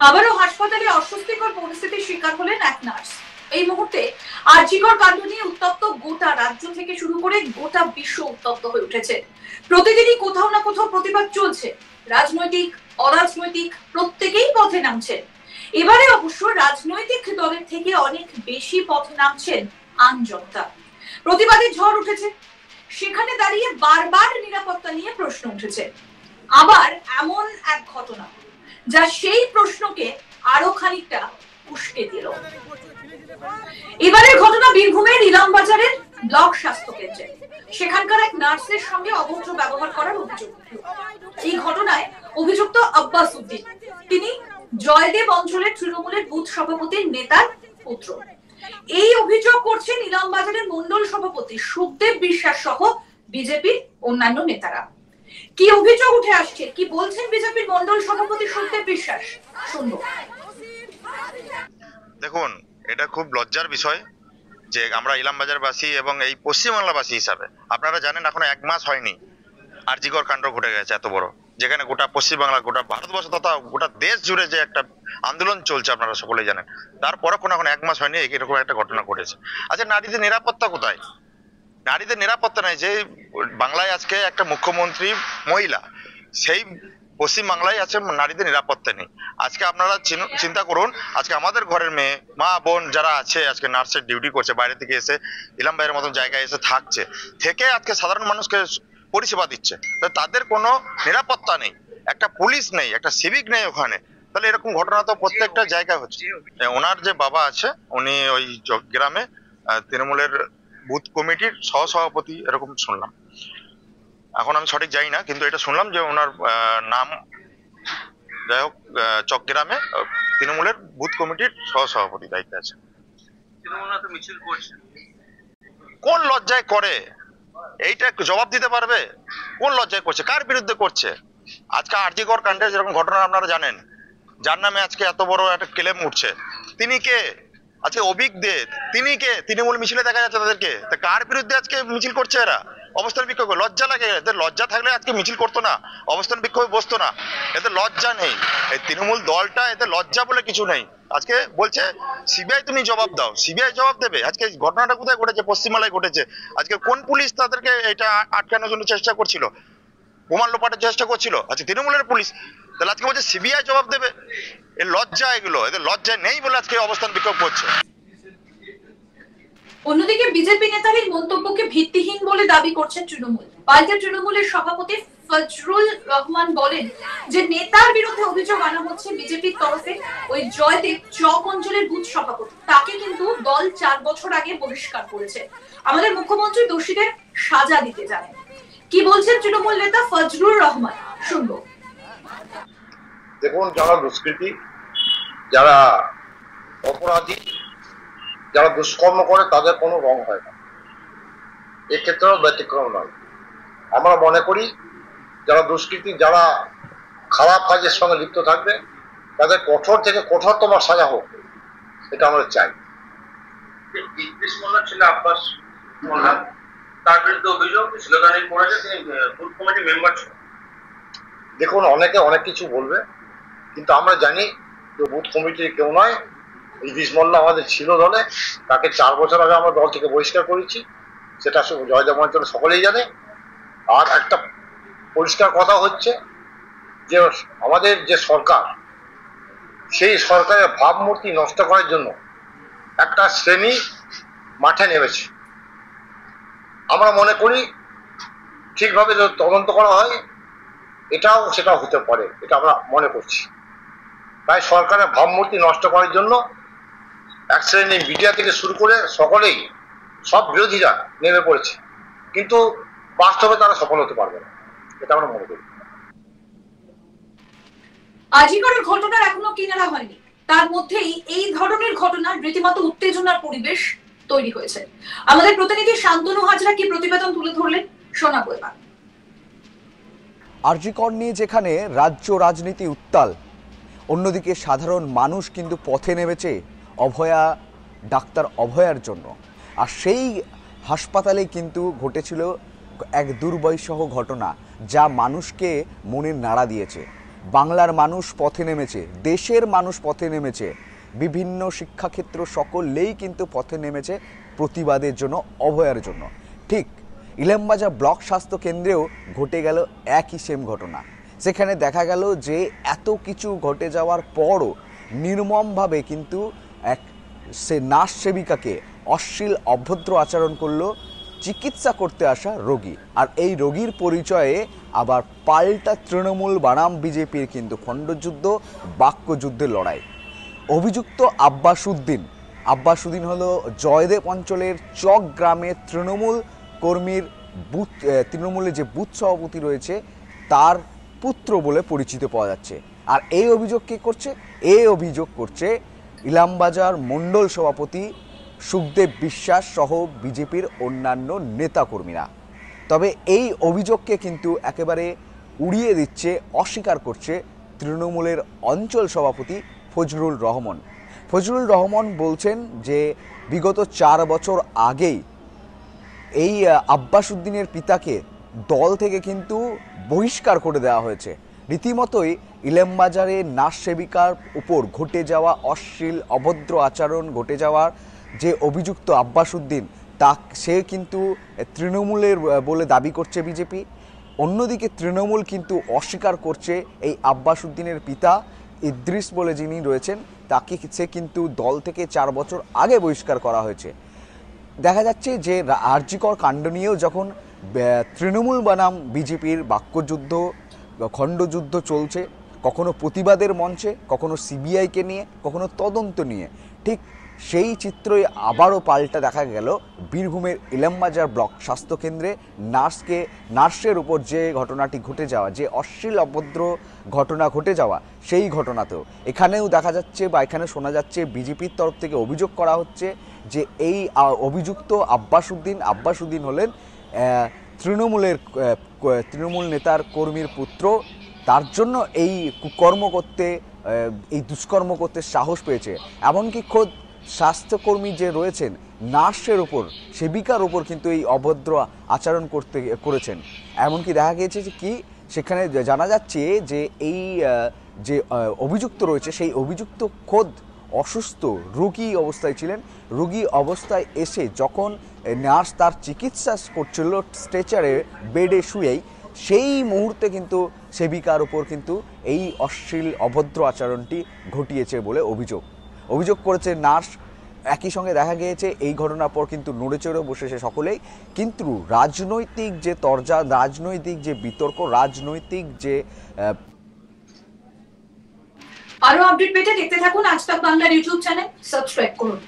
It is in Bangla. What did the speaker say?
আবারও হাসপাতালে অস্বস্তিকর পরিস্থিতির শিকার হলেন এক নার্স। এই মুহূর্তে আরজিকর কাণ্ড নিয়ে উত্তপ্ত গোটা রাজ্য থেকে শুরু করে গোটা বিশ্ব উত্তপ্ত হয়ে উঠেছে। প্রতিদিনই কোথাও না কোথাও প্রতিবাদ চলছে। রাজনৈতিক, অরাজনৈতিক প্রত্যেকেই পথে নামছে। এবারে অবশ্য রাজনৈতিক দলের থেকে অনেক বেশি পথে নামছেন আম জনতা। প্রতিবাদের ঝড় উঠেছে। সেখানে দাঁড়িয়ে বারবার নিরাপত্তা নিয়ে প্রশ্ন উঠেছে। আবার এমন এক ঘটনা যা সেই প্রশ্নকে আরো খানিকটা উস্কে দিল। এবারের ঘটনা বীরভূমের ইলামবাজারের ব্লক স্বাস্থ্য কেন্দ্রে। সেখানকার এক নার্সের সঙ্গে অভদ্র ব্যবহার করার অভিযোগ উঠল। এই ঘটনায় অভিযুক্ত আব্বাস উদ্দিন, তিনি জয়দেব অঞ্চলের তৃণমূলের বুথ সভাপতির নেতার পুত্র। এই অভিযোগ করছেন ইলামবাজারের মন্ডল সভাপতি সুখদেব বিশ্বাস সহ বিজেপির অন্যান্য নেতারা। কি অভিযোগ উঠে আসছে, কি বলছেন বিজেপির মন্ডল সভাপতি সুখদেব বিশ্বাস, শুনবো। দেখুন, এটা খুব লজ্জার বিষয় যে আমরা ইলামবাজারবাসী এবং এই পশ্চিমবাংলাবাসী হিসাবে, আপনারা জানেন এখনো 1 মাস হয়নি আরজিকর কাণ্ড ঘটে গেছে এত বড়, যেখানে গোটা পশ্চিমবাংলা, গোটা ভারতবর্ষ তথা গোটা দেশ জুড়ে যে একটা আন্দোলন চলছে আপনারা সকলেই জানেন। তারপরে কোনো এখন 1 মাস হয়নি এরকম একটা ঘটনা ঘটেছে। আচ্ছা, নারীদের নিরাপত্তা কোথায়? নারীদের নিরাপত্তা নাই। যে বাংলায় আজকে একটা মুখ্যমন্ত্রী মহিলা, সেই পশ্চিমবাংলায় আছে নারীদের নিরাপত্তা নেই। আজকে আপনারা চিন্তা করুন, আজকে আমাদের ঘরের মেয়ে, মা বোন যারা আছে, আজকে নার্সের ডিউটি করছে, বাইরে থেকে এসে ইলামবাজারের মতন জায়গায় এসে থাকছে, থেকে আজকে সাধারণ মানুষকে পরিষেবা দিচ্ছে, তাদের কোনো নিরাপত্তা নেই, একটা পুলিশ নেই, একটা সিভিক নেই ওখানে। তাহলে এরকম ঘটনা তো প্রত্যেকটা জায়গায় হচ্ছে। ওনার যে বাবা আছে, উনি ওই গ্রামে তৃণমূলের বুথ কমিটির সহসভাপতি, এরকম শুনলাম। এখন আমি সঠিক জানি না, কিন্তু এটা শুনলাম যে ওনার নাম, যাই হোক, চকগ্রামে তৃণমূলের বুথ কমিটির সহসভাপতি দায়িত্বে আছে। কোন লজ্জায় করে? এইটা জবাব দিতে পারবে? কোন লজ্জায় করছে? কার বিরুদ্ধে করছে? আজকে আরজিকর কাণ্ডে যেরকম ঘটনা আপনারা জানেন, যার নামে আজকে এত বড় একটা ক্লেম উঠছে, তিনি কে? আজকে অভিজ্ঞ, তিনি কে? তৃণমূল মিছিলে দেখা যাচ্ছে তাদেরকে। তা কার বিরুদ্ধে আজকে মিছিল করছে এরা? অবস্থান বিক্ষোভ। লজ্জা লাগে? এদের লজ্জা থাকলে আজকে মিছিল করতো না, অবস্থান বিক্ষোভে বসতো না। এদের লজ্জা নেই। এই তৃণমূল দলটা, এদের লজ্জা বলে কিছু নেই। আজকে বলছে সিবিআই তুমি জবাব দাও। সিবিআই জবাব দেবে? আজকে ঘটনাটা কোথায় ঘটেছে? পশ্চিমবাংলায় ঘটেছে। আজকে কোন পুলিশ তাদেরকে এটা আটকানোর জন্য চেষ্টা করছিল, প্রমাণ লোপাটের চেষ্টা করছিল? আজকে তৃণমূলের পুলিশ। তাহলে আজকে বলছে সিবিআই জবাব দেবে। এর লজ্জা, এগুলো এদের লজ্জা নেই বলে আজকে অবস্থান বিক্ষোভ করছে। অন্যদিকে বিজেপি নেতার এই মন্তব্যকে ভিত্তিহীন বলে দাবি করছেন তৃণমূল। পাল্টা তৃণমূলের সভাপতি ফজলুর রহমান বলেন যে নেতার বিরুদ্ধে অভিযোগ আনা হচ্ছে বিজেপির তরফে। ওই জয়দেব চক অঞ্চলের বুথ সভাপতি, তাকে কিন্তু দল 4 বছর আগে বহিষ্কার করেছে। আমাদের মুখ্যমন্ত্রী দোষীদের সাজা দিতে জানেন। কি বলছেন তৃণমূল নেতা ফজলুর রহমান, শুনবো। দেখুন, যারা দুষ্কৃতী, যারা অপরাধী, যারা দুষ্কর্ম করে, তাদের কোনো রং হয় না। এক্ষেত্রেও ব্যতিক্রম নয়। আমরা মনে করি যারা দুষ্কৃতী, যারা খারাপ কাজের সঙ্গে লিপ্ত থাকবে, তাদের কঠোর থেকে কঠোরতম সাজা হোক, এটা আমরা চাই। ছিল আব্বাস মোল্লা, তার বিরুদ্ধে অভিযোগ স্লোগানিং করেছে, তিনি বুথ কমিটির মেম্বার ছিলেন। দেখুন, অনেকে অনেক কিছু বলবে, কিন্তু আমরা জানি যে বুথ কমিটির কেউ নয়। ইদ্রিস মোল্লা আমাদের ছিল দলে, তাকে 4 বছর আগে আমরা দল থেকে বহিষ্কার করেছি, সেটা জয়দেব অঞ্চলে সকলেই জানে। আর একটা পরিষ্কার কথা হচ্ছে যে আমাদের যে সরকার, সেই সরকারের ভাবমূর্তি নষ্ট করার জন্য একটা শ্রেণী মাঠে নেমেছে। আমরা মনে করি ঠিকভাবে যদি তদন্ত করা হয়, সেটাও হতে পারে, এটা আমরা মনে করছি। তাই সরকারের ভাবমূর্তি নষ্ট করার জন্য এক শ্রেণী মিডিয়া থেকে শুরু করে সকলেই, সব বিরোধীরা নেমে পড়েছে, কিন্তু বাস্তবে তারা সফল হতে পারবে না, এটা আমরা মনে করি। আরজিকরের ঘটনার এখনো কিনারা হয়নি, তার মধ্যেই এই ধরনের ঘটনার রীতিমতো উত্তেজনার পরিবেশ তৈরি হয়েছে। আমাদের প্রতিনিধি শান্তনু হাজরা কি প্রতিবেদন তুলে ধরলেন, শোনাবো এবার। আরজিকর নিয়ে যেখানে রাজ্য রাজনীতি উত্তাল, অন্যদিকে সাধারণ মানুষ কিন্তু পথে নেমেছে ডাক্তার অভয়ার জন্য। আর সেই হাসপাতালে কিন্তু ঘটেছিল এক দুর্বৈষহ ঘটনা, যা মানুষকে মনের নাড়া দিয়েছে। বাংলার মানুষ পথে নেমেছে, দেশের মানুষ পথে নেমেছে, বিভিন্ন শিক্ষাক্ষেত্র সকলেই কিন্তু পথে নেমেছে প্রতিবাদের জন্য, অভয়ার জন্য। ঠিক ইলামবাজার ব্লক স্বাস্থ্য কেন্দ্রেও ঘটে গেল একই সেম ঘটনা। সেখানে দেখা গেল যে এত কিছু ঘটে যাওয়ার পরও নির্মমভাবে কিন্তু সে নার্স সেবিকাকে অশ্লীল অভদ্র আচরণ করলো চিকিৎসা করতে আসা রোগী। আর এই রোগীর পরিচয়ে আবার পাল্টা তৃণমূল বানাম বিজেপির কিন্তু খণ্ডযুদ্ধ, বাক্যযুদ্ধের লড়াই। অভিযুক্ত আব্বাসুদ্দিন হলো জয়দেব অঞ্চলের চক গ্রামে তৃণমূল কর্মীর তৃণমূলের যে বুথ সভাপতি রয়েছে তার পুত্র বলে পরিচিত পাওয়া যাচ্ছে। আর এই অভিযোগ কে করছে? এই অভিযোগ করছে ইলামবাজার মণ্ডল সভাপতি সুখদেব বিশ্বাস সহ বিজেপির অন্যান্য নেতাকর্মীরা। তবে এই অভিযোগকে কিন্তু একেবারে উড়িয়ে দিচ্ছে, অস্বীকার করছে তৃণমূলের অঞ্চল সভাপতি ফজলুর রহমান বলছেন যে বিগত 4 বছর আগেই এই আব্বাসুদ্দিনের পিতাকে দল থেকে কিন্তু বহিষ্কার করে দেওয়া হয়েছে। রীতিমতোই ইলামবাজারে নার্স সেবিকার উপর ঘটে যাওয়া অশ্লীল অভদ্র আচরণ ঘটে যাওয়ার যে অভিযুক্ত আব্বাসুদ্দিন, সে কিন্তু তৃণমূলের বলে দাবি করছে বিজেপি। অন্যদিকে তৃণমূল কিন্তু অস্বীকার করছে এই আব্বাসুদ্দিনের পিতা ইদ্রিস বলে যিনি রয়েছেন সে কিন্তু দল থেকে 4 বছর আগে বহিষ্কার করা হয়েছে। দেখা যাচ্ছে যে আরজিকর কাণ্ড নিয়েও যখন তৃণমূল বনাম বিজেপির বাক্যযুদ্ধ, খণ্ডযুদ্ধ চলছে, কখনো প্রতিবাদের মঞ্চে, কখনো সিবিআইকে নিয়ে, কখনো তদন্ত নিয়ে, ঠিক সেই চিত্রই আবারও পাল্টা দেখা গেল বীরভূমের ইলামবাজার ব্লক স্বাস্থ্যকেন্দ্রে নার্সের উপর যে ঘটনাটি ঘটে যাওয়া, যে অশ্লীল অভদ্র ঘটনা ঘটে যাওয়া, সেই ঘটনাতেও এখানেও দেখা যাচ্ছে বা এখানে শোনা যাচ্ছে বিজেপির তরফ থেকে অভিযোগ করা হচ্ছে যে এই অভিযুক্ত আব্বাসুদ্দিন হলেন তৃণমূল নেতার কর্মীর পুত্র। তার জন্য এই দুষ্কর্ম করতে সাহস পেয়েছে। এমনকি খোদ স্বাস্থ্যকর্মী যে রয়েছেন, নার্সের উপর, সেবিকার উপর কিন্তু এই অভদ্র আচরণ করেছেন। এমনকি দেখা গিয়েছে যে সেখানে জানা যাচ্ছে যে এই যে অভিযুক্ত রয়েছে সেই অভিযুক্ত খোদ অসুস্থ রোগী অবস্থায় ছিলেন। রোগী অবস্থায় এসে যখন নার্স তার চিকিৎসা করছিল স্ট্রেচারে বেডে শুয়েই, সেই মুহূর্তে কিন্তু সেবিকার উপর কিন্তু এই অশ্লীল অভদ্র আচরণটি ঘটিয়েছে বলে অভিযোগ করেছে নার্স। একই সঙ্গে দেখা গিয়েছে এই ঘটনার পর কিন্তু নড়ে চড়ে বসেছে সকলেই। কিন্তু রাজনৈতিক যে তরজা, রাজনৈতিক যে বিতর্ক, রাজনৈতিক যে আরো আপডেট পেতে দেখতে থাকুন আজ তাক বাংলার ইউটিউব চ্যানেল, সাবস্ক্রাইব করুন।